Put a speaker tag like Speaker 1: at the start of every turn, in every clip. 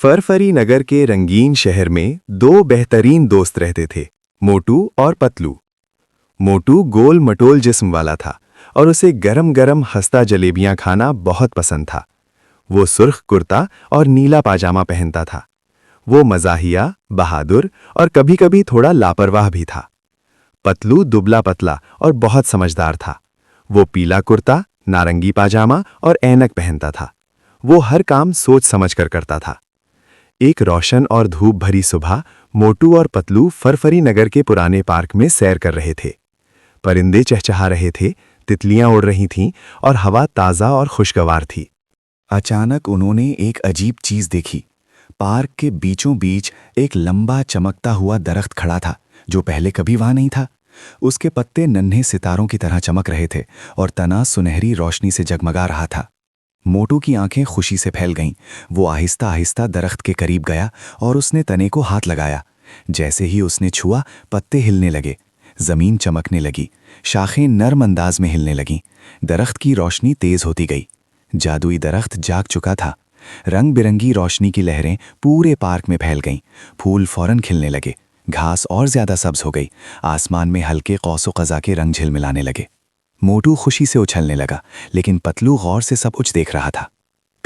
Speaker 1: फरफरी नगर के रंगीन शहर में दो बेहतरीन दोस्त रहते थे, मोटू और पतलू। मोटू गोल मटोल जिस्म वाला था और उसे गरम गरम खस्ता जलेबियां खाना बहुत पसंद था। वो सुर्ख कुर्ता और नीला पाजामा पहनता था। वो मज़ाहिया, बहादुर और कभी-कभी थोड़ा लापरवाह भी था। पतलू दुबला पतला और बहुत समझदार था। वो पीला कुर्ता, नारंगी पाजामा और ऐनक पहनता था। वो हर काम सोच समझ कर करता था। एक रोशन और धूप भरी सुबह मोटू और पतलू फरफरी नगर के पुराने पार्क में सैर कर रहे थे। परिंदे चहचहा रहे थे, तितलियां उड़ रही थीं और हवा ताज़ा और खुशगवार थी।
Speaker 2: अचानक उन्होंने एक अजीब चीज देखी। पार्क के बीचों बीच एक लंबा चमकता हुआ दरख्त खड़ा था जो पहले कभी वहां नहीं था। उसके पत्ते नन्हे सितारों की तरह चमक रहे थे और तना सुनहरी रोशनी से जगमगा रहा था। मोटू की आंखें खुशी से फैल गईं। वो आहिस्ता आहिस्ता दरख्त के करीब गया और उसने तने को हाथ लगाया। जैसे ही उसने छुआ, पत्ते हिलने लगे, जमीन चमकने लगी, शाखें नर्म अंदाज में हिलने लगीं। दरख्त की रोशनी तेज होती गई। जादुई दरख्त जाग चुका था। रंग बिरंगी रोशनी की लहरें पूरे पार्क में फैल गईं। फूल फौरन खिलने लगे, घास और ज्यादा सब्ज हो गई। आसमान में हल्के कौसो कज़ा के रंग झिलमिलाने लगे। मोटू खुशी से उछलने लगा, लेकिन पतलू गौर से सब कुछ देख रहा था।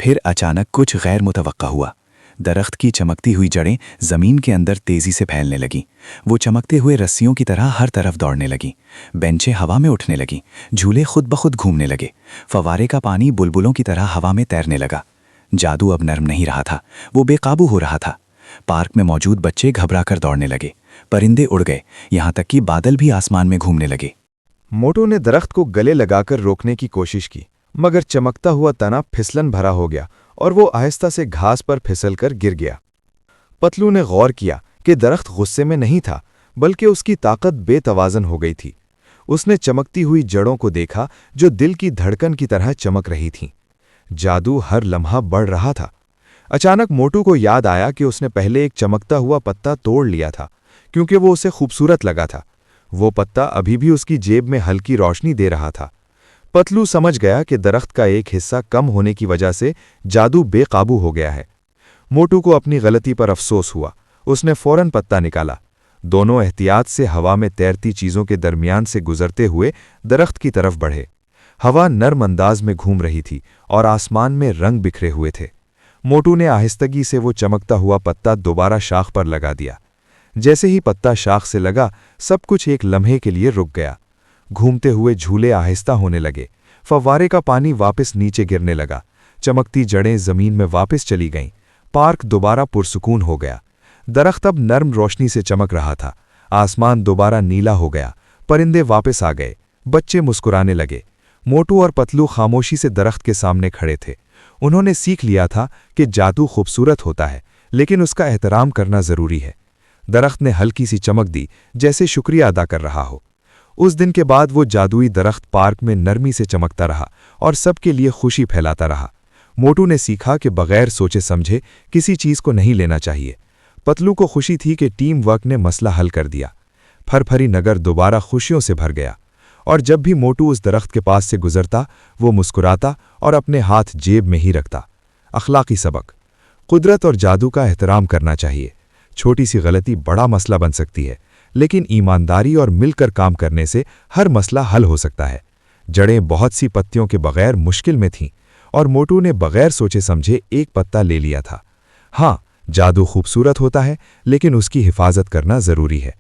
Speaker 2: फिर अचानक कुछ गैर मुतवक्का हुआ। दरख्त की चमकती हुई जड़ें जमीन के अंदर तेजी से फैलने लगीं। वो चमकते हुए रस्सियों की तरह हर तरफ दौड़ने लगीं। बेंचें हवा में उठने लगीं, झूले खुद ब खुद घूमने लगे। फवारे का पानी बुलबुलों की तरह हवा में तैरने लगा। जादू अब नर्म नहीं रहा था, वो बेकाबू हो रहा था। पार्क में मौजूद बच्चे घबराकर दौड़ने लगे। परिंदे उड़ गए, यहाँ तक कि बादल भी आसमान में घूमने लगे।
Speaker 3: मोटू ने दरख्त को गले लगाकर रोकने की कोशिश की, मगर चमकता हुआ तना फिसलन भरा हो गया और वो आहिस्ता से घास पर फिसलकर गिर गया। पतलू ने गौर किया कि दरख्त गुस्से में नहीं था, बल्कि उसकी ताकत बेतवाज़न हो गई थी। उसने चमकती हुई जड़ों को देखा जो दिल की धड़कन की तरह चमक रही थीं। जादू हर लम्हा बढ़ रहा था। अचानक मोटू को याद आया कि उसने पहले एक चमकता हुआ पत्ता तोड़ लिया था, क्योंकि वो उसे खूबसूरत लगा था। वो पत्ता अभी भी उसकी जेब में हल्की रोशनी दे रहा था। पतलू समझ गया कि दरख्त का एक हिस्सा कम होने की वजह से जादू बेकाबू हो गया है। मोटू को अपनी गलती पर अफसोस हुआ। उसने फौरन पत्ता निकाला। दोनों एहतियात से हवा में तैरती चीजों के दरमियान से गुजरते हुए दरख्त की तरफ बढ़े। हवा नर्म अंदाज में घूम रही थी और आसमान में रंग बिखरे हुए थे। मोटू ने आहिस्तगी से वो चमकता हुआ पत्ता दोबारा शाख पर लगा दिया। जैसे ही पत्ता शाख से लगा, सब कुछ एक लम्हे के लिए रुक गया। घूमते हुए झूले आहिस्ता होने लगे। फव्वारे का पानी वापस नीचे गिरने लगा। चमकती जड़ें जमीन में वापस चली गईं। पार्क दोबारा पुरसुकून हो गया। दरख्त अब नर्म रोशनी से चमक रहा था। आसमान दोबारा नीला हो गया। परिंदे वापस आ गए। बच्चे मुस्कुराने लगे। मोटू और पतलू खामोशी से दरख्त के सामने खड़े थे। उन्होंने सीख लिया था कि जादू खूबसूरत होता है, लेकिन उसका एहतराम करना जरूरी है। दरख्त ने हल्की सी चमक दी, जैसे शुक्रिया अदा कर रहा हो। उस दिन के बाद वो जादुई दरख्त पार्क में नरमी से चमकता रहा और सबके लिए खुशी फैलाता रहा। मोटू ने सीखा कि बगैर सोचे समझे किसी चीज को नहीं लेना चाहिए। पतलू को खुशी थी कि टीम वर्क ने मसला हल कर दिया। फरफरी नगर दोबारा खुशियों से भर गया और जब भी मोटू उस दरख्त के पास से गुजरता, वो मुस्कुराता और अपने हाथ जेब में ही रखता। अखलाकी सबक: कुदरत और जादू का एहतराम करना चाहिए। छोटी सी गलती बड़ा मसला बन सकती है, लेकिन ईमानदारी और मिलकर काम करने से हर मसला हल हो सकता है। जड़ें बहुत सी पत्तियों के बगैर मुश्किल में थीं और मोटू ने बगैर सोचे समझे एक पत्ता ले लिया था। हाँ, जादू खूबसूरत होता है, लेकिन उसकी हिफाजत करना जरूरी है।